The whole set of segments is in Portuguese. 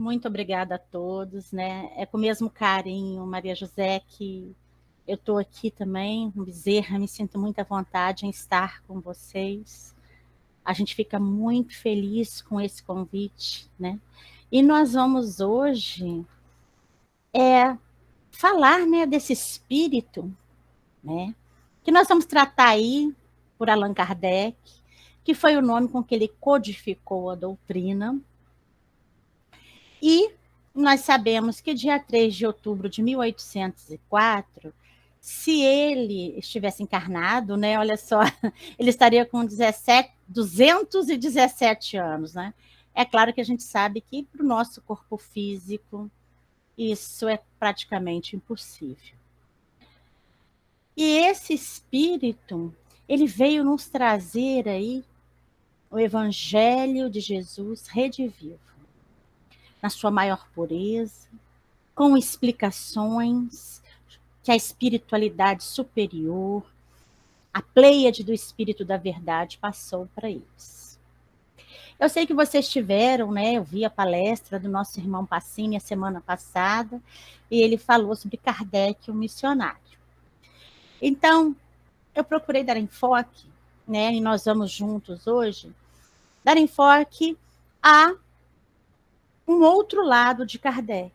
Muito obrigada a todos, né? É com o mesmo carinho, Maria José, que eu estou aqui também, no Bezerra, me sinto muito à vontade em estar com vocês. A gente fica muito feliz com esse convite, né? E nós vamos hoje falar, né, desse espírito, né? Que nós vamos tratar aí por Allan Kardec, que foi o nome com que ele codificou a doutrina. E nós sabemos que dia 3 de outubro de 1804, se ele estivesse encarnado, né, olha só, ele estaria com 217 anos, né? É claro que a gente sabe que para o nosso corpo físico isso é praticamente impossível. E esse espírito, ele veio nos trazer aí o Evangelho de Jesus redivivo, na sua maior pureza, com explicações que a espiritualidade superior, a pleiade do Espírito da Verdade passou para eles. Eu sei que vocês tiveram, né? Eu vi a palestra do nosso irmão Pacini a semana passada, e ele falou sobre Kardec, o missionário. Então, eu procurei dar enfoque, né? E nós vamos juntos hoje dar enfoque a um outro lado de Kardec.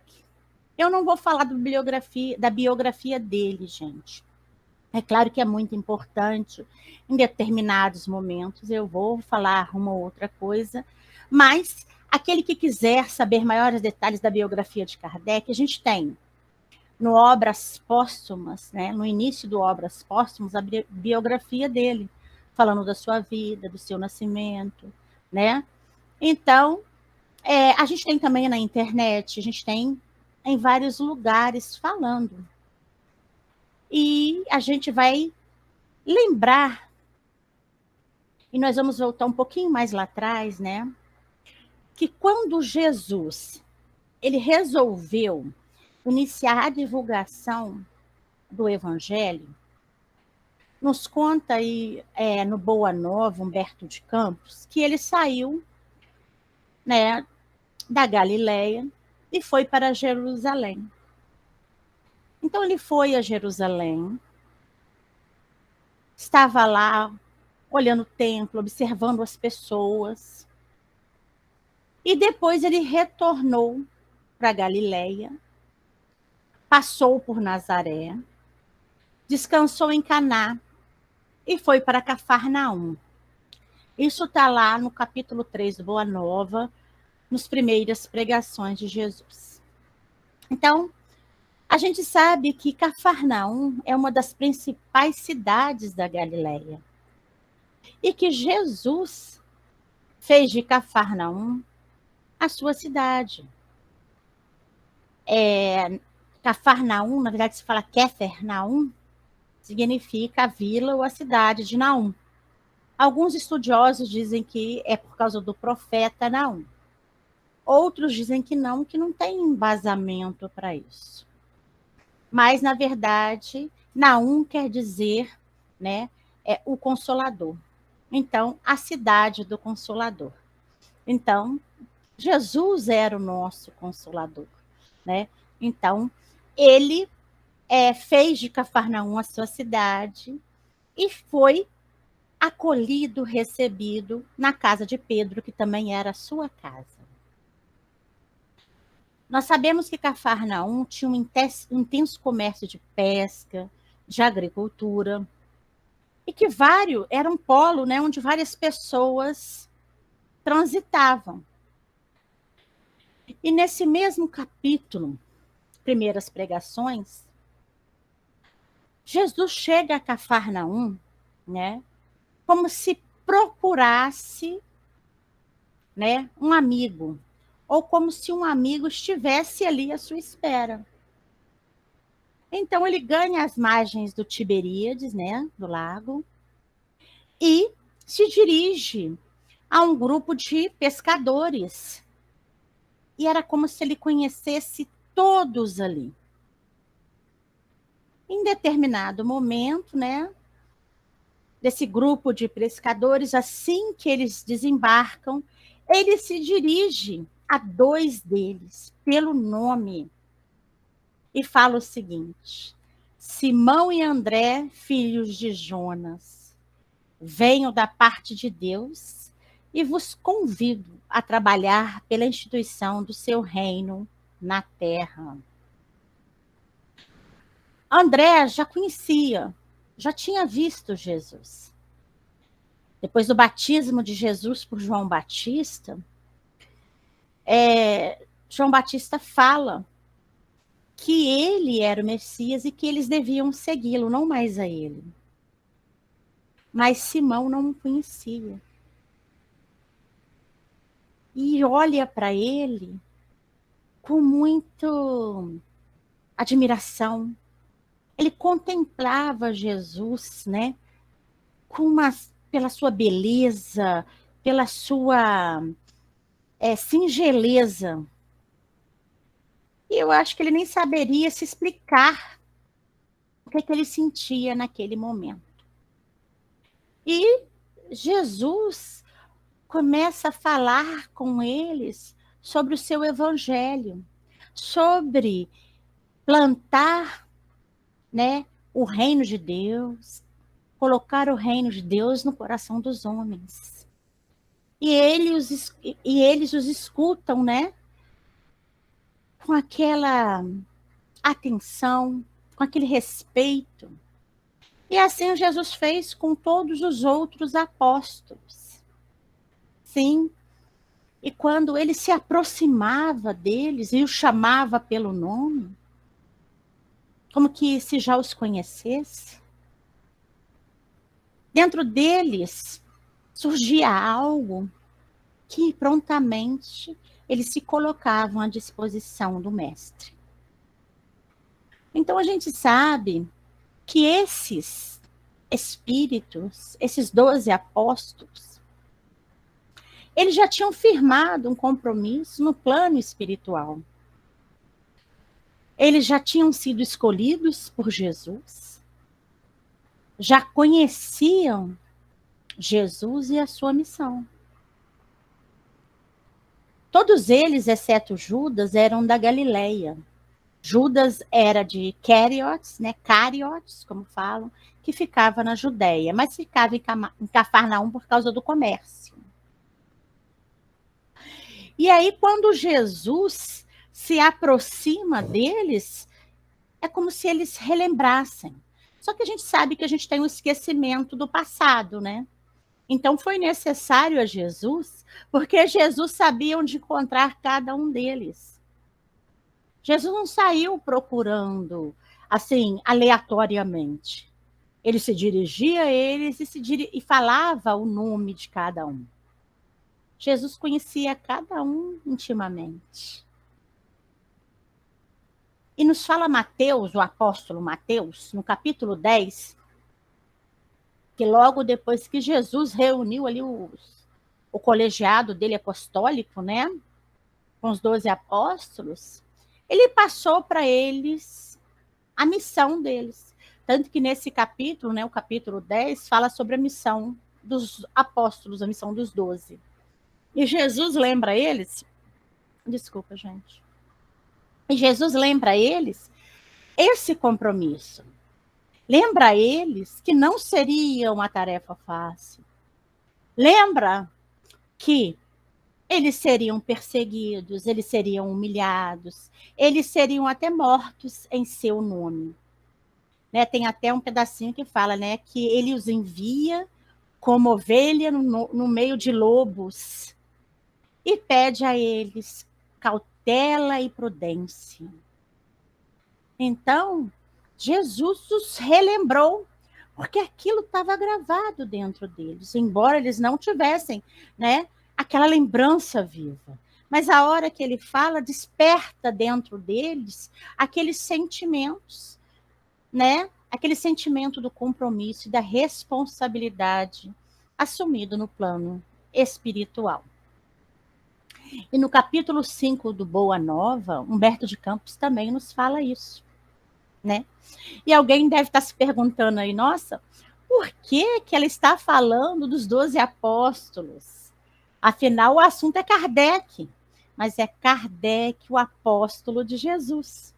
Eu não vou falar da biografia dele, gente. É claro que é muito importante, em determinados momentos eu vou falar uma ou outra coisa, mas aquele que quiser saber maiores detalhes da biografia de Kardec, a gente tem no Obras Póstumas, né, no início do Obras Póstumas, a biografia dele, falando da sua vida, do seu nascimento, né? Então, a gente tem também na internet, a gente tem em vários lugares falando. E a gente vai lembrar, e nós vamos voltar um pouquinho mais lá atrás, né? Que quando Jesus ele resolveu iniciar a divulgação do Evangelho, nos conta aí no Boa Nova, Humberto de Campos, que ele saiu, né, da Galileia e foi para Jerusalém. Então ele foi a Jerusalém, estava lá olhando o templo, observando as pessoas. E depois ele retornou para Galileia, passou por Nazaré, descansou em Caná e foi para Cafarnaum. Isso está lá no capítulo 3 do Boa Nova, nas primeiras pregações de Jesus. Então, a gente sabe que Cafarnaum é uma das principais cidades da Galileia. E que Jesus fez de Cafarnaum a sua cidade. Cafarnaum, na verdade se fala Quefernaum, significa a vila ou a cidade de Naum. Alguns estudiosos dizem que é por causa do profeta Naum. Outros dizem que não tem embasamento para isso. Mas, na verdade, Naum quer dizer, né, o Consolador. Então, a cidade do Consolador. Então, Jesus era o nosso Consolador, né? Então, ele fez de Cafarnaum a sua cidade e foi acolhido, recebido na casa de Pedro, que também era a sua casa. Nós sabemos que Cafarnaum tinha um intenso comércio de pesca, de agricultura, e que era um polo, né, onde várias pessoas transitavam. E nesse mesmo capítulo, primeiras pregações, Jesus chega a Cafarnaum, né, como se procurasse, né, um amigo, ou como se um amigo estivesse ali à sua espera. Então ele ganha as margens do Tiberíades, né, do lago, e se dirige a um grupo de pescadores. E era como se ele conhecesse todos ali. Em determinado momento, né, desse grupo de pescadores, assim que eles desembarcam, ele se dirige a 2 deles pelo nome e fala o seguinte: Simão e André, filhos de Jonas, venho da parte de Deus e vos convido a trabalhar pela instituição do seu reino na terra. André já conhecia, já tinha visto Jesus. Depois do batismo de Jesus por João Batista, João Batista fala que ele era o Messias e que eles deviam segui-lo, não mais a ele. Mas Simão não o conhecia. E olha para ele com muita admiração. Ele contemplava Jesus, né? Pela sua beleza, pela sua singeleza. E eu acho que ele nem saberia se explicar o que ele sentia naquele momento. E Jesus começa a falar com eles sobre o seu evangelho, sobre plantar, né, o reino de Deus, colocar o reino de Deus no coração dos homens. E eles os escutam, né, com aquela atenção, com aquele respeito. E assim Jesus fez com todos os outros apóstolos. Sim. E quando ele se aproximava deles e os chamava pelo nome, como que se já os conhecesse, dentro deles surgia algo que prontamente eles se colocavam à disposição do mestre. Então a gente sabe que esses espíritos, esses 12 apóstolos, eles já tinham firmado um compromisso no plano espiritual. Eles já tinham sido escolhidos por Jesus, já conheciam Jesus e a sua missão. Todos eles, exceto Judas, eram da Galileia. Judas era de Cariotes, né? Cariotes, como falam, que ficava na Judéia, mas ficava em Cafarnaum por causa do comércio. E aí, quando Jesus se aproxima deles, é como se eles relembrassem. Só que a gente sabe que a gente tem um esquecimento do passado, né? Então foi necessário a Jesus, porque Jesus sabia onde encontrar cada um deles. Jesus não saiu procurando, assim, aleatoriamente. Ele se dirigia a eles e falava o nome de cada um. Jesus conhecia cada um intimamente. E nos fala Mateus, o apóstolo Mateus, no capítulo 10, que logo depois que Jesus reuniu ali o colegiado dele apostólico, né, com os 12 apóstolos, ele passou para eles a missão deles. Tanto que nesse capítulo, né, o capítulo 10, fala sobre a missão dos apóstolos, a missão dos 12. E Jesus lembra eles, desculpa, gente. E Jesus lembra eles esse compromisso. Lembra eles que não seria uma tarefa fácil. Lembra que eles seriam perseguidos, eles seriam humilhados, eles seriam até mortos em seu nome. Né? Tem até um pedacinho que fala, né, que ele os envia como ovelha no meio de lobos e pede a eles cautela e prudência. Então, Jesus os relembrou, porque aquilo estava gravado dentro deles, embora eles não tivessem, né, aquela lembrança viva. Mas a hora que ele fala, desperta dentro deles aqueles sentimentos, né, aquele sentimento do compromisso e da responsabilidade assumido no plano espiritual. E no capítulo 5 do Boa Nova, Humberto de Campos também nos fala isso, né? E alguém deve estar se perguntando aí, nossa, por que ela está falando dos 12 apóstolos? Afinal, o assunto é Kardec. mas é Kardec, o apóstolo de Jesus.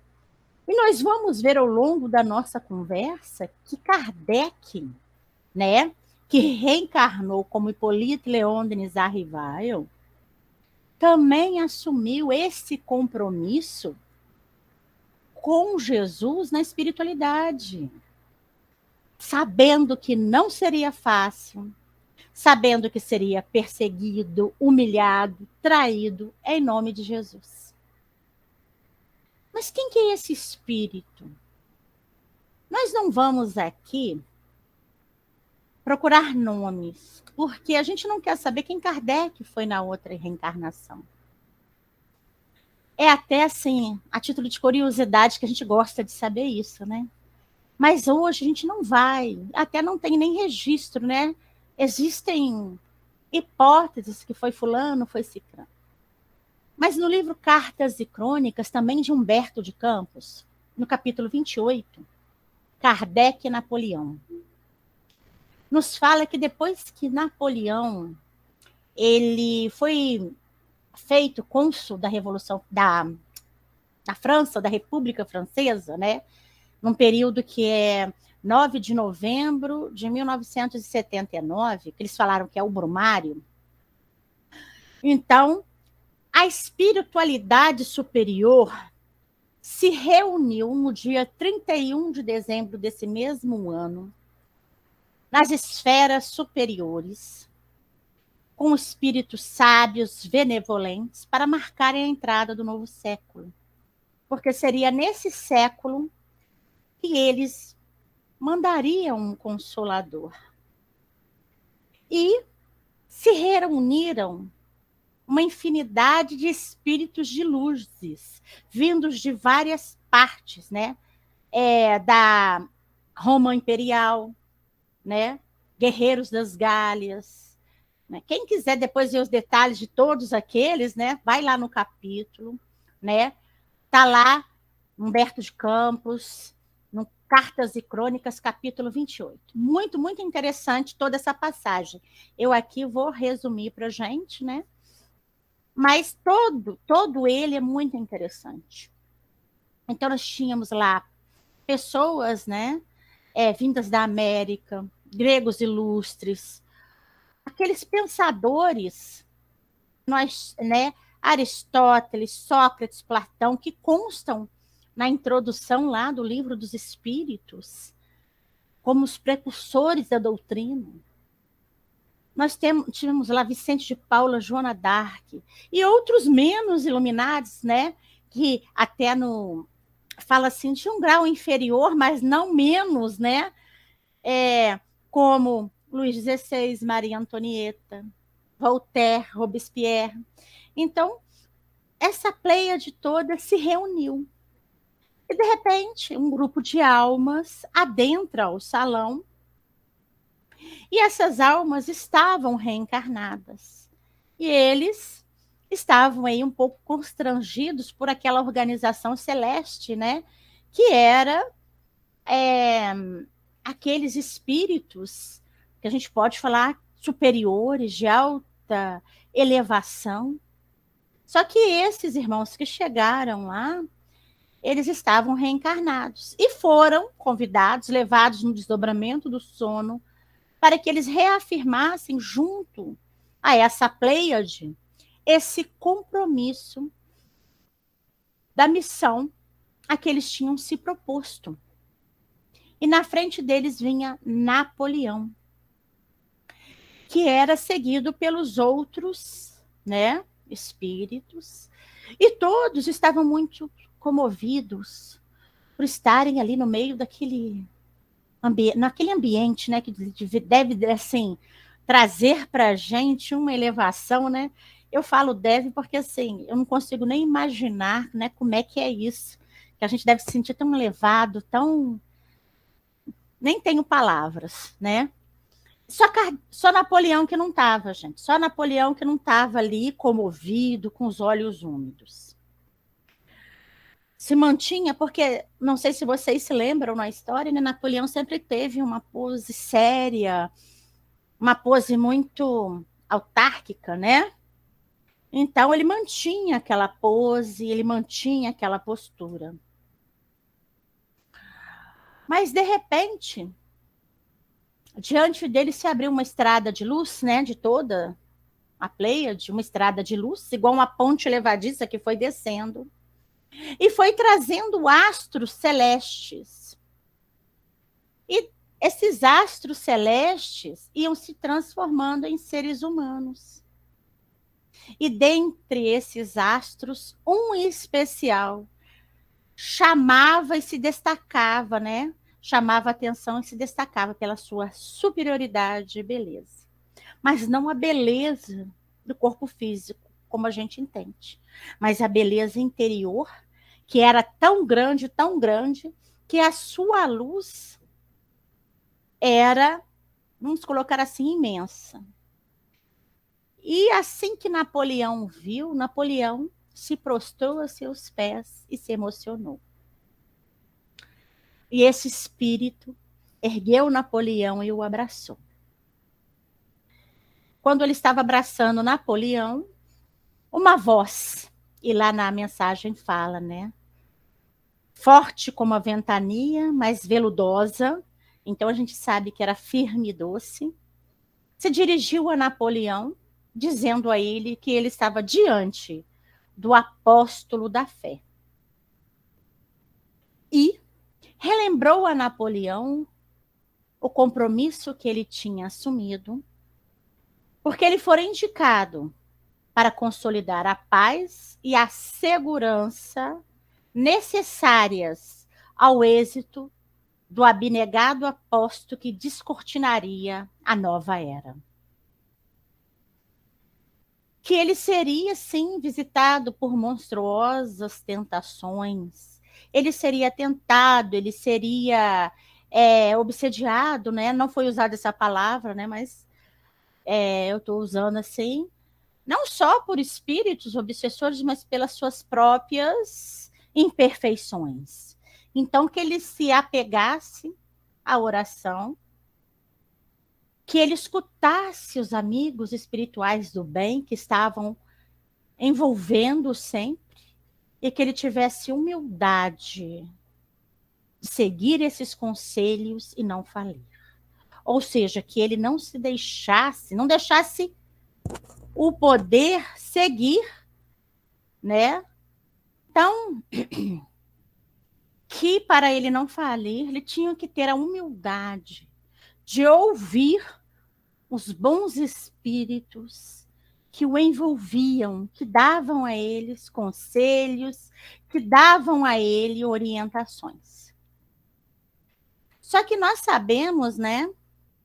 E nós vamos ver ao longo da nossa conversa que Kardec, né, que reencarnou como Hippolyte Léon Denis Rivail, também assumiu esse compromisso com Jesus na espiritualidade, sabendo que não seria fácil, sabendo que seria perseguido, humilhado, traído, em nome de Jesus. Mas quem que é esse espírito? Nós não vamos aqui procurar nomes, porque a gente não quer saber quem Kardec foi na outra reencarnação. É até assim, a título de curiosidade, que a gente gosta de saber isso, né? Mas hoje a gente não vai, até não tem nem registro, né? Existem hipóteses que foi fulano, foi ciclano. Mas no livro Cartas e Crônicas, também de Humberto de Campos, no capítulo 28, Kardec e Napoleão, nos fala que depois que Napoleão ele foi feito cônsul da Revolução da França, da República Francesa, né? Num período que é 9 de novembro de 1979, que eles falaram que é o Brumário. Então, a espiritualidade superior se reuniu no dia 31 de dezembro desse mesmo ano, nas esferas superiores, com espíritos sábios, benevolentes, para marcarem a entrada do novo século. Porque seria nesse século que eles mandariam um consolador. E se reuniram uma infinidade de espíritos de luzes, vindos de várias partes, né? Da Roma Imperial, né? Guerreiros das Gálias. Né? Quem quiser depois ver os detalhes de todos aqueles, né? Vai lá no capítulo, né? Tá lá Humberto de Campos, no Cartas e Crônicas, capítulo 28. Muito, muito interessante toda essa passagem. Eu aqui vou resumir para a gente, né? Mas todo ele é muito interessante. Então, nós tínhamos lá pessoas, né? Vindas da América, gregos ilustres, aqueles pensadores, nós, né? Aristóteles, Sócrates, Platão, que constam na introdução lá do Livro dos Espíritos, como os precursores da doutrina. Nós tivemos lá Vicente de Paula, Joana d'Arc, e outros menos iluminados, né? Que até fala assim, de um grau inferior, mas não menos, né? Como Luís XVI, Maria Antonieta, Voltaire, Robespierre. Então, essa pleiade toda se reuniu. E, de repente, um grupo de almas adentra o salão e essas almas estavam reencarnadas. E eles estavam aí um pouco constrangidos por aquela organização celeste, né? Que era aqueles espíritos que a gente pode falar superiores, de alta elevação. Só que esses irmãos que chegaram lá, eles estavam reencarnados e foram convidados, levados no desdobramento do sono, para que eles reafirmassem junto a essa pleiade esse compromisso da missão a que eles tinham se proposto. E na frente deles vinha Napoleão, que era seguido pelos outros, né, espíritos, e todos estavam muito comovidos por estarem ali no meio naquele ambiente, né, que deve, assim, trazer para a gente uma elevação, né? Eu falo deve porque, assim, eu não consigo nem imaginar, né, como é que é isso, que a gente deve se sentir tão elevado, tão... Nem tenho palavras, né? Só Napoleão que não estava, gente. Só Napoleão que não estava ali comovido, com os olhos úmidos. Se mantinha, porque não sei se vocês se lembram na história, né? Napoleão sempre teve uma pose séria, uma pose muito autárquica, né? Então, ele mantinha aquela pose, ele mantinha aquela postura. Mas, de repente, diante dele se abriu uma estrada de luz, né, de toda a Pleiade, uma estrada de luz, igual uma ponte levadiça que foi descendo, e foi trazendo astros celestes. E esses astros celestes iam se transformando em seres humanos. E dentre esses astros, um especial chamava e se destacava, né? Chamava atenção e se destacava pela sua superioridade e beleza. Mas não a beleza do corpo físico, como a gente entende, mas a beleza interior, que era tão grande, que a sua luz era, vamos colocar assim, imensa. E assim que Napoleão viu, Napoleão se prostrou a seus pés e se emocionou. E esse espírito ergueu Napoleão e o abraçou. Quando ele estava abraçando Napoleão, uma voz, e lá na mensagem fala, né? Forte como a ventania, mas veludosa, então a gente sabe que era firme e doce, se dirigiu a Napoleão, dizendo a ele que ele estava diante do apóstolo da fé. E relembrou a Napoleão o compromisso que ele tinha assumido, porque ele fora indicado para consolidar a paz e a segurança necessárias ao êxito do abnegado apóstolo que descortinaria a nova era. Que ele seria, sim, visitado por monstruosas tentações, ele seria tentado, ele seria obsediado, né? Não foi usada essa palavra, né? Mas eu estou usando assim, não só por espíritos obsessores, mas pelas suas próprias imperfeições. Então, que ele se apegasse à oração, que ele escutasse os amigos espirituais do bem que estavam envolvendo-o sempre, e que ele tivesse humildade de seguir esses conselhos e não falir. Ou seja, que ele não se deixasse, não deixasse o poder seguir, né? Então, que para ele não falir, ele tinha que ter a humildade de ouvir os bons espíritos que o envolviam, que davam a eles conselhos, que davam a ele orientações. Só que nós sabemos, né,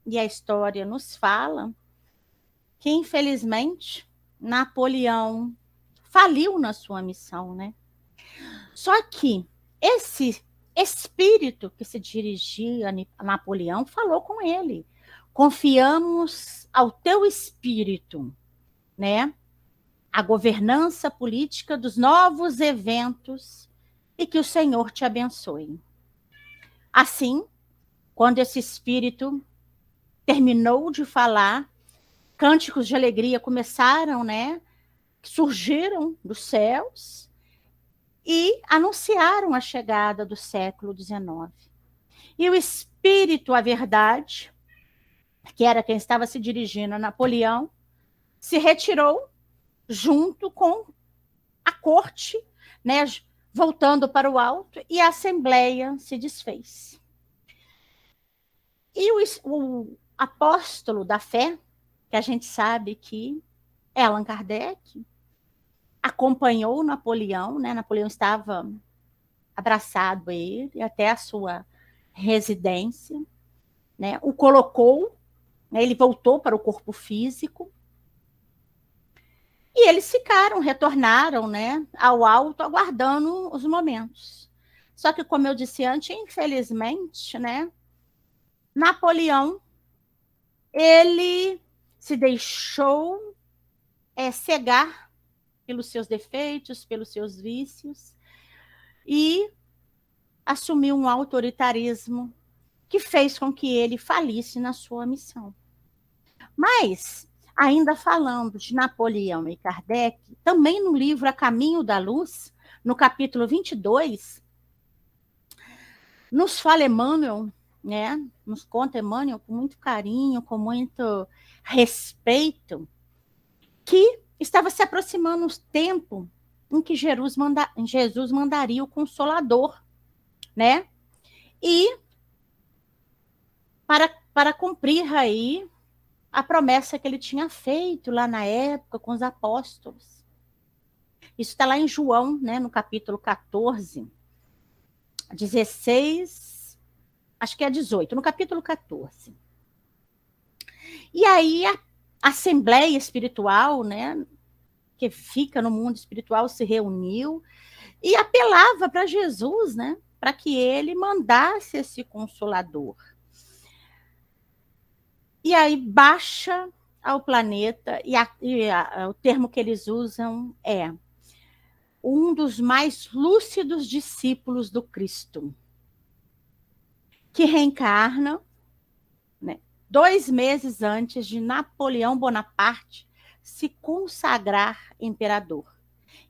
e a história nos fala, que infelizmente Napoleão faliu na sua missão, né? Só que esse espírito que se dirigia a Napoleão falou com ele: confiamos ao teu espírito, né? A governança política dos novos eventos e que o Senhor te abençoe. Assim, quando esse espírito terminou de falar, cânticos de alegria começaram, né? Surgiram dos céus e anunciaram a chegada do século XIX. E o espírito, a verdade, que era quem estava se dirigindo a Napoleão, se retirou junto com a corte, né, voltando para o alto, e a assembleia se desfez. E o apóstolo da fé, que a gente sabe que é Allan Kardec, acompanhou Napoleão, né? Napoleão estava abraçado a ele até a sua residência, né? O colocou, né? Ele voltou para o corpo físico, e eles ficaram, retornaram, né, ao alto, aguardando os momentos. Só que, como eu disse antes, infelizmente, né, Napoleão, ele se deixou cegar pelos seus defeitos, pelos seus vícios, e assumiu um autoritarismo que fez com que ele falisse na sua missão. Mas ainda falando de Napoleão e Kardec, também no livro A Caminho da Luz, no capítulo 22, nos fala Emmanuel, né? Nos conta Emmanuel com muito carinho, com muito respeito, que estava se aproximando o tempo em que Jesus mandaria o Consolador, né? E para cumprir aí a promessa que ele tinha feito lá na época com os apóstolos. Isso está lá em João, né, no capítulo 14, 16, acho que é 18, no capítulo 14. E aí a Assembleia Espiritual, né, que fica no mundo espiritual, se reuniu e apelava para Jesus, né, para que ele mandasse esse Consolador. E aí baixa ao planeta, o termo que eles usam é um dos mais lúcidos discípulos do Cristo, que reencarna, né, 2 meses antes de Napoleão Bonaparte se consagrar imperador.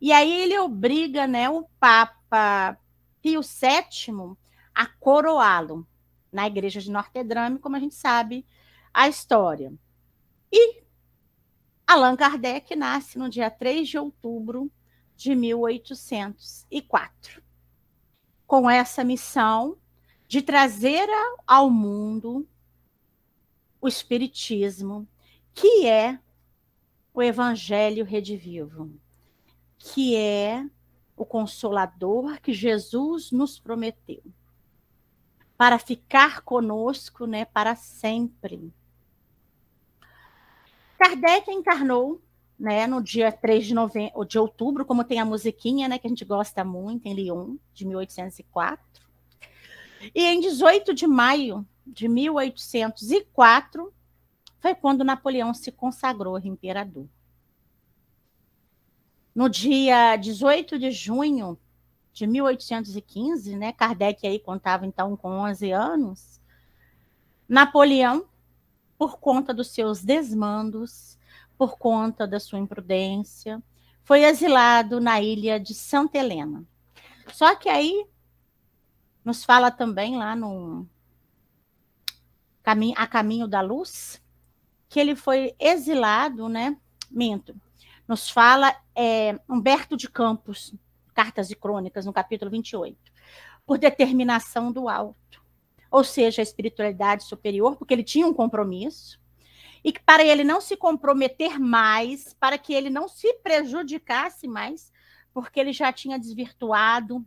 E aí ele obriga, né, o Papa Pio VII a coroá-lo na igreja de Notre-Dame, como a gente sabe a história. E Allan Kardec nasce no dia 3 de outubro de 1804, com essa missão de trazer ao mundo o Espiritismo, que é o Evangelho redivivo, que é o Consolador que Jesus nos prometeu, para ficar conosco, né, para sempre. Kardec encarnou, né, no dia 3 de outubro, como tem a musiquinha, né, que a gente gosta muito, em Lyon, de 1804. E em 18 de maio de 1804, foi quando Napoleão se consagrou imperador. No dia 18 de junho de 1815, né, Kardec aí contava então com 11 anos, Napoleão, por conta dos seus desmandos, por conta da sua imprudência, foi exilado na ilha de Santa Helena. Só que aí nos fala também lá no A Caminho da Luz, que ele foi exilado, né? Minto. Nos fala Humberto de Campos, Cartas e Crônicas, no capítulo 28, por determinação do alto. Ou seja, a espiritualidade superior, porque ele tinha um compromisso, e que para ele não se comprometer mais, para que ele não se prejudicasse mais, porque ele já tinha desvirtuado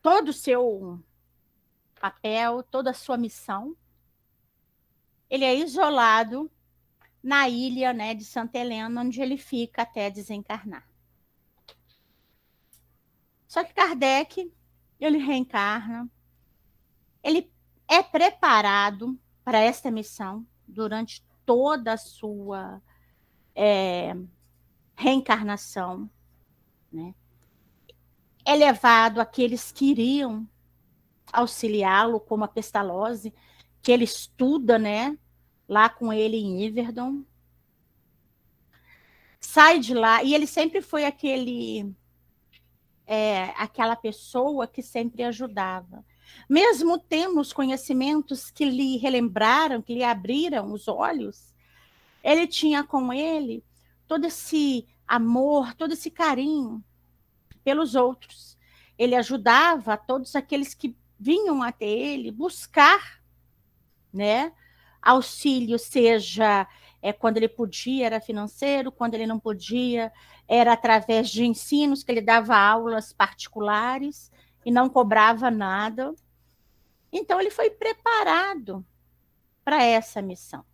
todo o seu papel, toda a sua missão, ele é isolado na ilha, né, de Santa Helena, onde ele fica até desencarnar. Só que Kardec, ele reencarna, ele é preparado para esta missão durante toda a sua reencarnação, né? É levado àqueles que iriam auxiliá-lo, como a Pestalozzi, que ele estuda, né, lá com ele em Yverdon. Sai de lá, e ele sempre foi aquela pessoa que sempre ajudava. Mesmo tendo os conhecimentos que lhe relembraram, que lhe abriram os olhos, ele tinha com ele todo esse amor, todo esse carinho pelos outros. Ele ajudava a todos aqueles que vinham até ele buscar, né, auxílio, seja quando ele podia, era financeiro, quando ele não podia, era através de ensinos, que ele dava aulas particulares e não cobrava nada. Então, ele foi preparado para essa missão.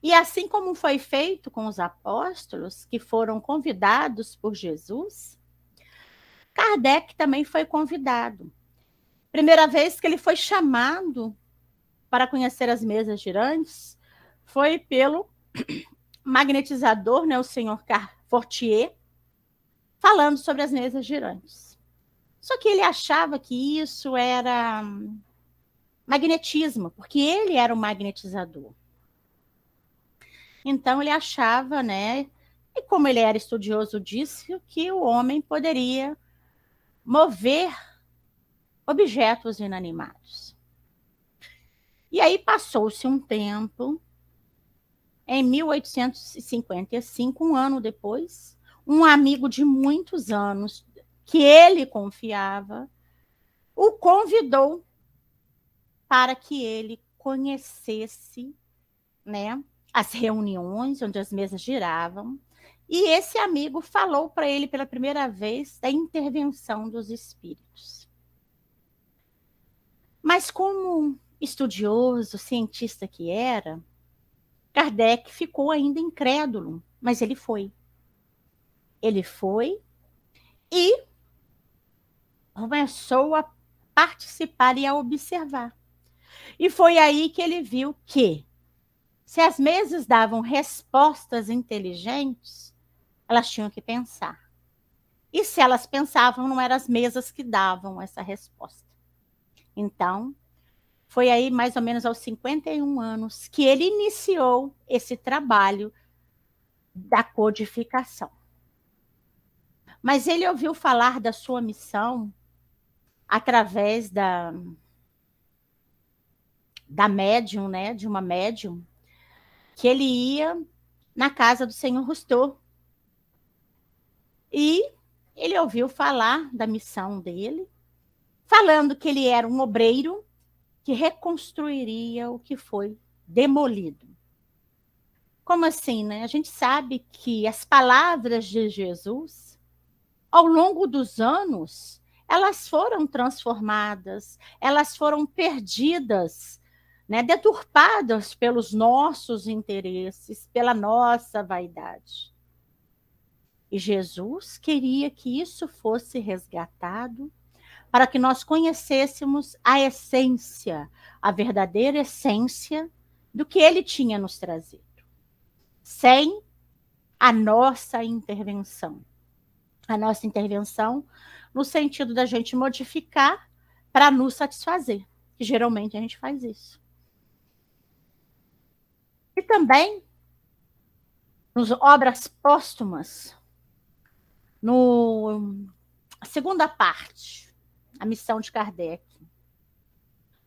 E assim como foi feito com os apóstolos, que foram convidados por Jesus, Kardec também foi convidado. Primeira vez que ele foi chamado para conhecer as mesas girantes foi pelo magnetizador, né, o senhor Fortier, falando sobre as mesas girantes. Só que ele achava que isso era magnetismo, porque ele era o magnetizador. Então ele achava, né, e como ele era estudioso disso, que o homem poderia mover objetos inanimados. E aí passou-se um tempo, em 1855, um ano depois, um amigo de muitos anos, que ele confiava, o convidou para que ele conhecesse, né, as reuniões onde as mesas giravam. E esse amigo falou para ele pela primeira vez da intervenção dos espíritos. Mas como estudioso, cientista que era, Kardec ficou ainda incrédulo, mas ele foi. Ele foi e começou a participar e a observar. E foi aí que ele viu que, se as mesas davam respostas inteligentes, elas tinham que pensar. E se elas pensavam, não eram as mesas que davam essa resposta. Então, foi aí mais ou menos aos 51 anos que ele iniciou esse trabalho da codificação. Mas ele ouviu falar da sua missão através da médium, né, de uma médium, que ele ia na casa do senhor Rousseau. E ele ouviu falar da missão dele, falando que ele era um obreiro que reconstruiria o que foi demolido. Como assim, né? A gente sabe que as palavras de Jesus, ao longo dos anos, elas foram transformadas, elas foram perdidas, né? Deturpadas pelos nossos interesses, pela nossa vaidade. E Jesus queria que isso fosse resgatado para que nós conhecêssemos a essência, a verdadeira essência do que ele tinha nos trazido, sem a nossa intervenção. A nossa intervenção no sentido da gente modificar para nos satisfazer, que geralmente a gente faz isso. E também, nas obras póstumas, no segunda parte, a missão de Kardec,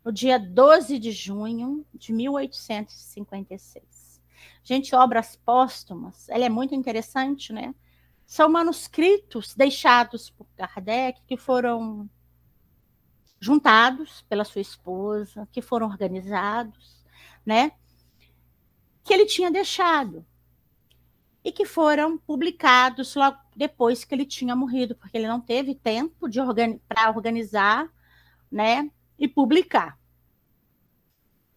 no dia 12 de junho de 1856. Gente, obras póstumas, ela é muito interessante, né? São manuscritos deixados por Kardec, que foram juntados pela sua esposa, que foram organizados, né? Que ele tinha deixado. E que foram publicados logo depois que ele tinha morrido, porque ele não teve tempo para organizar, né? E publicar.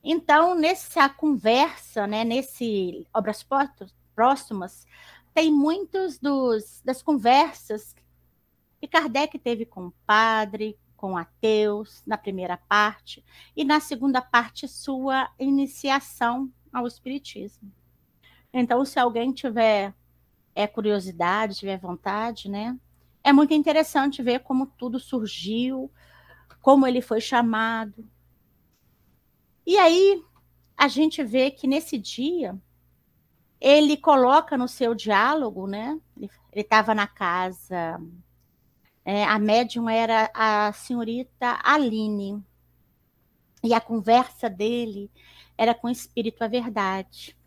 Então, nessa conversa, né, nesse Obras Póstumas, tem muitos das conversas que Kardec teve com o padre, com ateus, na primeira parte, e na segunda parte, sua iniciação ao Espiritismo. Então, se alguém tiver curiosidade, tiver vontade, né, é muito interessante ver como tudo surgiu, como ele foi chamado. E aí, a gente vê que nesse dia, ele coloca no seu diálogo, né, ele estava na casa... a médium era a senhorita Aline. E a conversa dele era com o espírito A Verdade.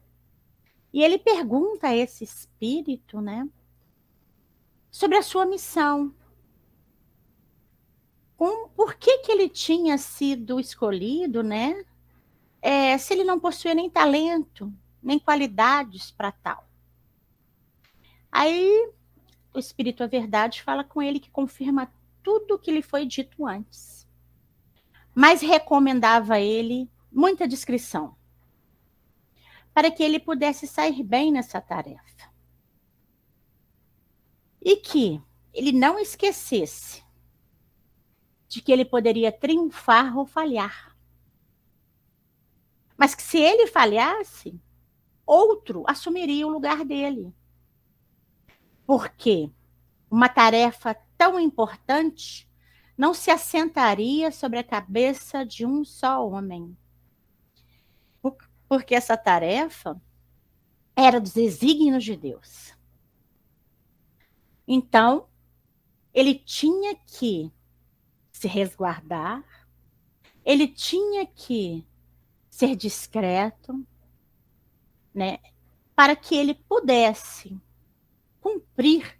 E ele pergunta a esse espírito, né, sobre a sua missão. Por que ele tinha sido escolhido, né? Se ele não possuía nem talento, nem qualidades para tal. Aí o espírito A Verdade fala com ele, que confirma tudo o que lhe foi dito antes. Mas recomendava a ele muita discrição, para que ele pudesse sair bem nessa tarefa. E que ele não esquecesse de que ele poderia triunfar ou falhar. Mas que se ele falhasse, outro assumiria o lugar dele. Porque uma tarefa tão importante não se assentaria sobre a cabeça de um só homem. Porque essa tarefa era dos desígnios de Deus. Então, ele tinha que se resguardar, ele tinha que ser discreto, né, para que ele pudesse cumprir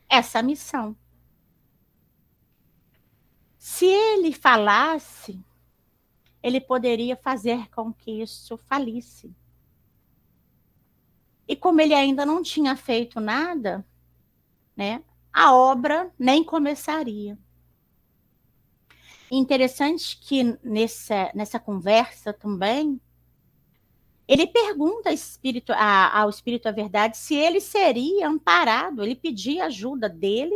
essa missão. Se ele falasse, ele poderia fazer com que isso falisse. E como ele ainda não tinha feito nada, né, a obra nem começaria. Interessante que nessa conversa também, ele pergunta ao Espírito da Verdade se ele seria amparado, ele pedia ajuda dele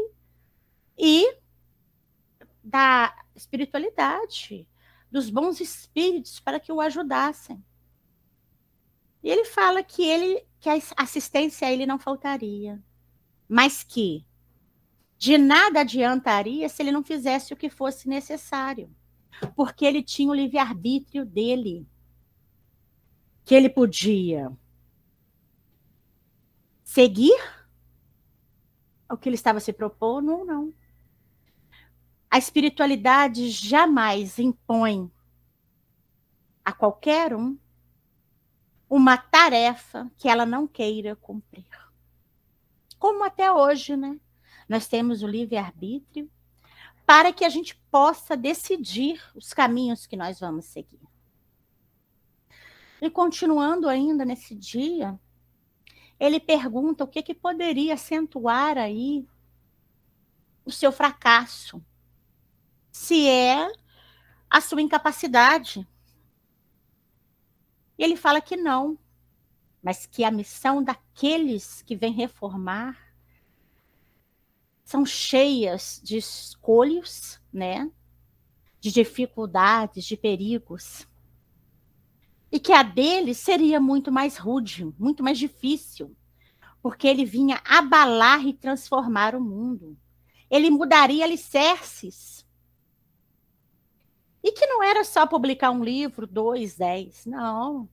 e da espiritualidade, dos bons espíritos para que o ajudassem. E ele fala que a assistência a ele não faltaria, mas que de nada adiantaria se ele não fizesse o que fosse necessário, porque ele tinha o livre-arbítrio dele, que ele podia seguir o que ele estava se propondo ou não. A espiritualidade jamais impõe a qualquer um uma tarefa que ela não queira cumprir. Como até hoje, né? Nós temos o livre-arbítrio para que a gente possa decidir os caminhos que nós vamos seguir. E continuando ainda nesse dia, ele pergunta o que poderia acentuar aí o seu fracasso. Se é a sua incapacidade. E ele fala que não, mas que a missão daqueles que vêm reformar são cheias de escolhas, né? De dificuldades, de perigos. E que a dele seria muito mais rude, muito mais difícil, porque ele vinha abalar e transformar o mundo. Ele mudaria alicerces. E que não era só publicar um livro, 2, 10, não.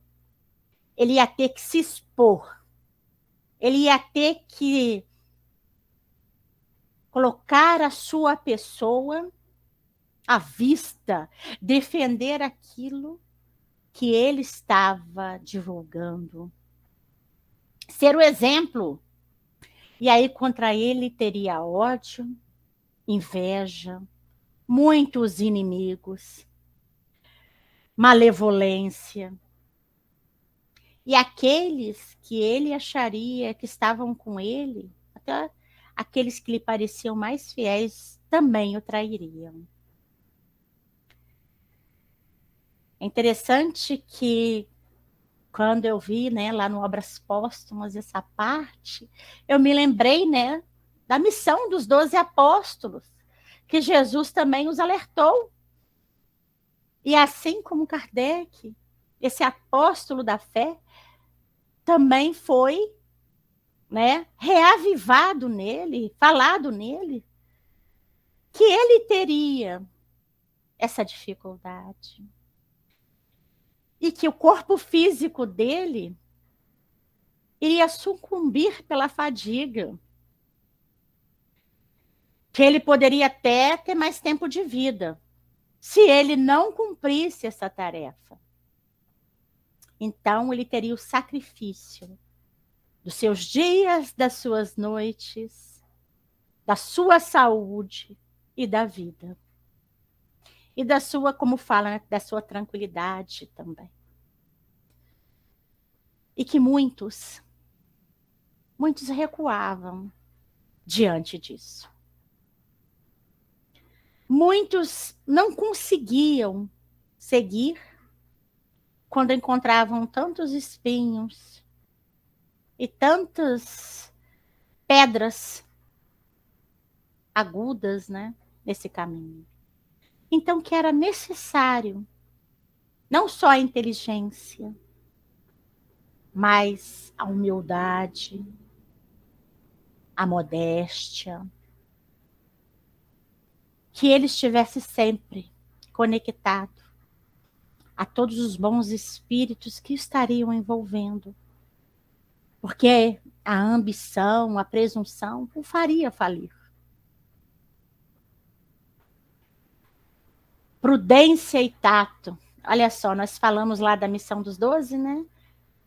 Ele ia ter que se expor. Ele ia ter que colocar a sua pessoa à vista, defender aquilo que ele estava divulgando. Ser o exemplo. E aí contra ele teria ódio, inveja, muitos inimigos, malevolência. E aqueles que ele acharia que estavam com ele, até aqueles que lhe pareciam mais fiéis, também o trairiam. É interessante que quando eu vi, né, lá no Obras Póstumas essa parte, eu me lembrei, né, da missão dos 12 apóstolos, que Jesus também os alertou. E assim como Kardec, esse apóstolo da fé, também foi, né, reavivado nele, falado nele, que ele teria essa dificuldade. E que o corpo físico dele iria sucumbir pela fadiga. Que ele poderia até ter mais tempo de vida, se ele não cumprisse essa tarefa. Então, ele teria o sacrifício dos seus dias, das suas noites, da sua saúde e da vida. E da sua, como fala, né, da sua tranquilidade também. E que muitos recuavam diante disso. Muitos não conseguiam seguir quando encontravam tantos espinhos e tantas pedras agudas, né, nesse caminho. Então, que era necessário não só a inteligência, mas a humildade, a modéstia, que ele estivesse sempre conectado a todos os bons espíritos que estariam envolvendo. Porque a ambição, a presunção o faria falir. Prudência e tato. Olha só, nós falamos lá da missão dos 12, né?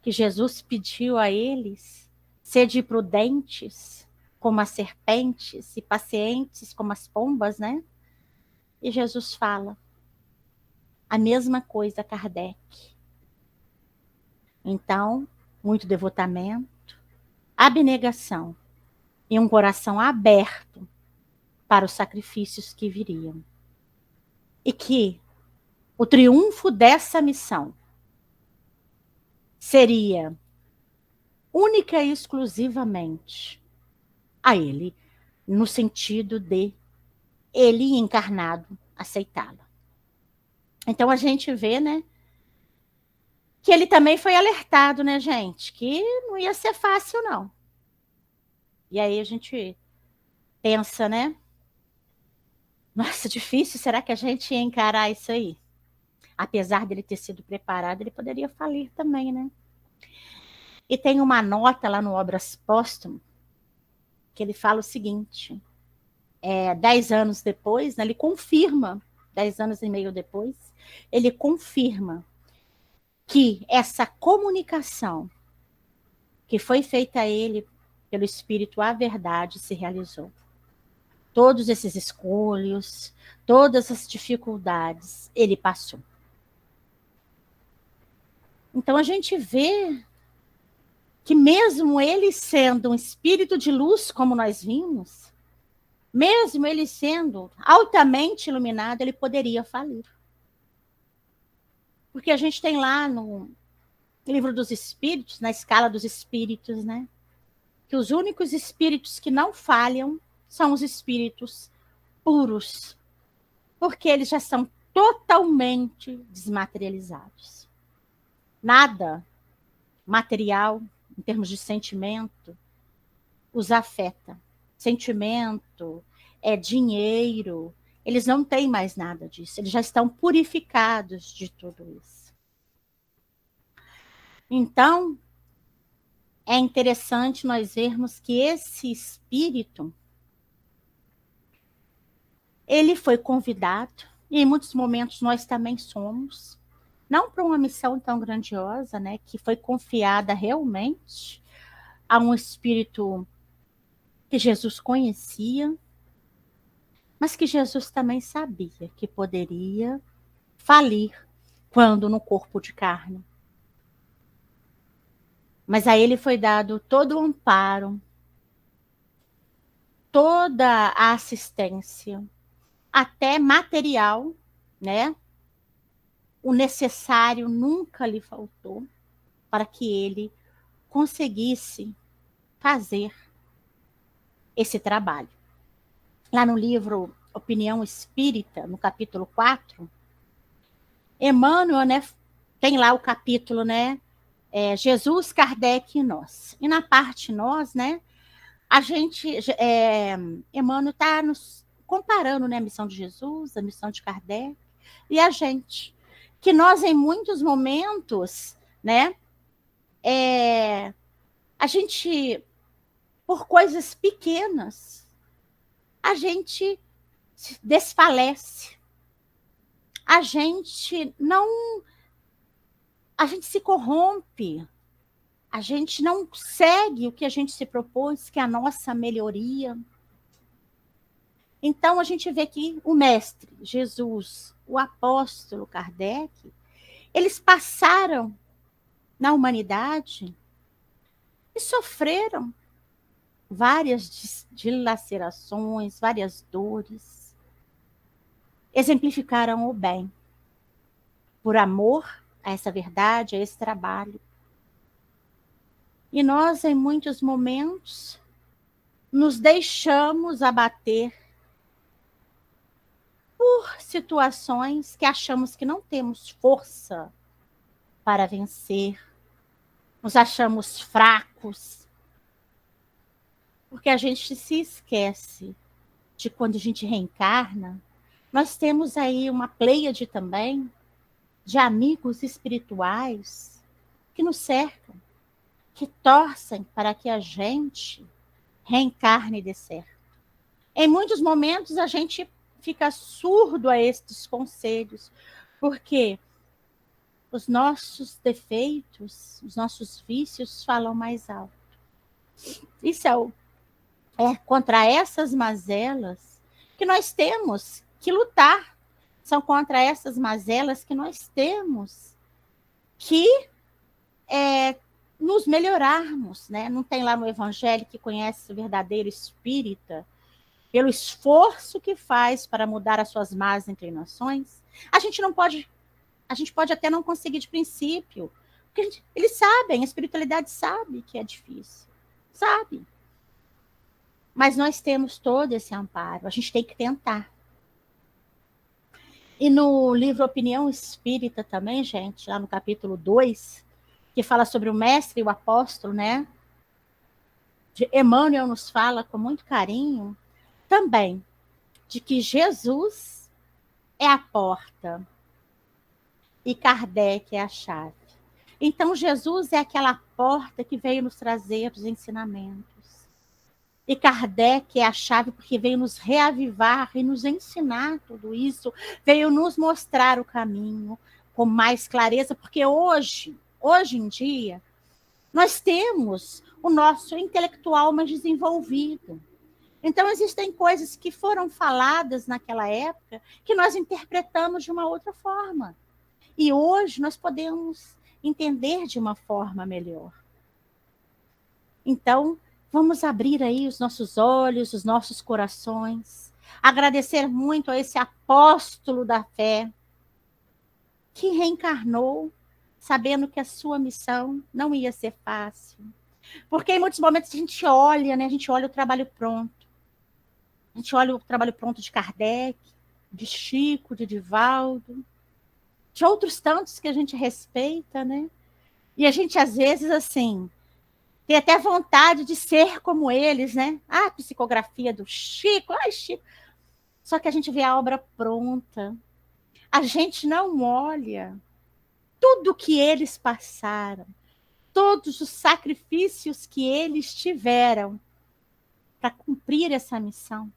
Que Jesus pediu a eles: sede prudentes como as serpentes e pacientes como as pombas, né? E Jesus fala a mesma coisa a Kardec. Então, muito devotamento, abnegação e um coração aberto para os sacrifícios que viriam. E que o triunfo dessa missão seria única e exclusivamente a ele, no sentido de ele encarnado aceitá-la. Então a gente vê, né, que ele também foi alertado, né, gente, que não ia ser fácil, não. E aí a gente pensa, né, nossa, difícil, será que a gente ia encarar isso aí? Apesar dele ter sido preparado, ele poderia falir também, né? E tem uma nota lá no Obras Póstumas que ele fala o seguinte: 10 anos depois, né, ele confirma, 10 anos e meio depois, ele confirma que essa comunicação que foi feita a ele pelo Espírito, a verdade se realizou. Todos esses escolhos, todas as dificuldades, ele passou. Então a gente vê que mesmo ele sendo um espírito de luz, como nós vimos, mesmo ele sendo altamente iluminado, ele poderia falir. Porque a gente tem lá no Livro dos Espíritos, na escala dos espíritos, né, que os únicos espíritos que não falham são os espíritos puros, porque eles já são totalmente desmaterializados. Nada material, em termos de sentimento, os afeta. Sentimento, dinheiro, eles não têm mais nada disso, eles já estão purificados de tudo isso. Então, é interessante nós vermos que esse espírito, ele foi convidado, e em muitos momentos nós também somos, não para uma missão tão grandiosa, né, que foi confiada realmente a um espírito que Jesus conhecia, mas que Jesus também sabia que poderia falir quando no corpo de carne. Mas a ele foi dado todo o amparo, toda a assistência, até material, né? O necessário nunca lhe faltou para que ele conseguisse fazer esse trabalho. Lá no livro Opinião Espírita, no capítulo 4, Emmanuel, né, tem lá o capítulo, né, Jesus, Kardec e nós. E na parte nós, né, a gente, Emmanuel está nos comparando, né, a missão de Jesus, a missão de Kardec e a gente, que nós em muitos momentos, né, a gente, por coisas pequenas, a gente desfalece, a gente se corrompe, a gente não segue o que a gente se propôs, que é a nossa melhoria. Então a gente vê que o mestre Jesus, o apóstolo Kardec, eles passaram na humanidade e sofreram várias dilacerações, várias dores. Exemplificaram o bem, por amor a essa verdade, a esse trabalho. E nós, em muitos momentos, nos deixamos abater por situações que achamos que não temos força para vencer, nos achamos fracos, porque a gente se esquece de quando a gente reencarna, nós temos aí uma pleiade também de amigos espirituais que nos cercam, que torcem para que a gente reencarne e dê certo. Em muitos momentos a gente fica surdo a estes conselhos, porque os nossos defeitos, os nossos vícios falam mais alto. Isso é contra essas mazelas que nós temos que lutar. São contra essas mazelas que nós temos que nos melhorarmos, né? Não tem lá no Evangelho que conhece o verdadeiro espírita pelo esforço que faz para mudar as suas más inclinações. A gente pode até não conseguir de princípio, porque eles sabem, a espiritualidade sabe que é difícil, sabe? Mas nós temos todo esse amparo, a gente tem que tentar. E no livro Opinião Espírita também, gente, lá no capítulo 2, que fala sobre o mestre e o apóstolo, né? Emmanuel nos fala com muito carinho também de que Jesus é a porta e Kardec é a chave. Então, Jesus é aquela porta que veio nos trazer os ensinamentos. E Kardec é a chave porque veio nos reavivar e nos ensinar tudo isso, veio nos mostrar o caminho com mais clareza, porque hoje em dia, nós temos o nosso intelectual mais desenvolvido. Então, existem coisas que foram faladas naquela época que nós interpretamos de uma outra forma. E hoje nós podemos entender de uma forma melhor. Então, vamos abrir aí os nossos olhos, os nossos corações, agradecer muito a esse apóstolo da fé que reencarnou, sabendo que a sua missão não ia ser fácil. Porque em muitos momentos a gente olha, né? A gente olha o trabalho pronto. A gente olha o trabalho pronto de Kardec, de Chico, de Divaldo, de outros tantos que a gente respeita, né? E a gente, às vezes, assim, tem até vontade de ser como eles, né? Ah, a psicografia do Chico, ai, Chico. Só que a gente vê a obra pronta. A gente não olha tudo que eles passaram, todos os sacrifícios que eles tiveram para cumprir essa missão.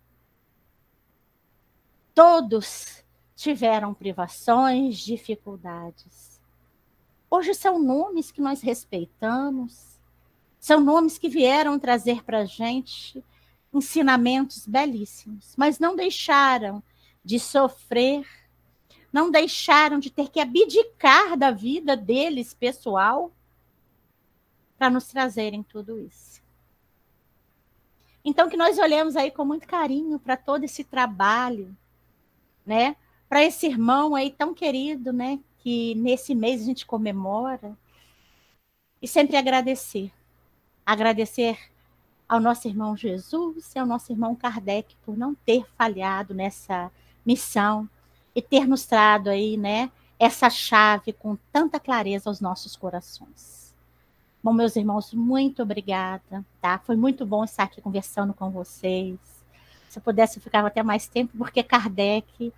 Todos tiveram privações, dificuldades. Hoje são nomes que nós respeitamos, são nomes que vieram trazer para a gente ensinamentos belíssimos, mas não deixaram de sofrer, não deixaram de ter que abdicar da vida deles pessoal para nos trazerem tudo isso. Então, que nós olhemos aí com muito carinho para todo esse trabalho, né? Para esse irmão aí tão querido, né? Que nesse mês a gente comemora. E sempre agradecer. Agradecer ao nosso irmão Jesus e ao nosso irmão Kardec por não ter falhado nessa missão e ter nos trazido aí, né? Essa chave com tanta clareza aos nossos corações. Bom, meus irmãos, muito obrigada, tá? Foi muito bom estar aqui conversando com vocês. Se eu pudesse, eu ficava até mais tempo, porque Kardec...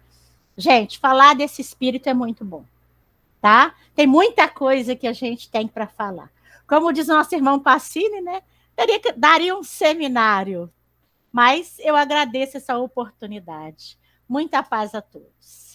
Gente, falar desse espírito é muito bom, tá? Tem muita coisa que a gente tem para falar. Como diz o nosso irmão Pacini, né? Daria um seminário, mas eu agradeço essa oportunidade. Muita paz a todos.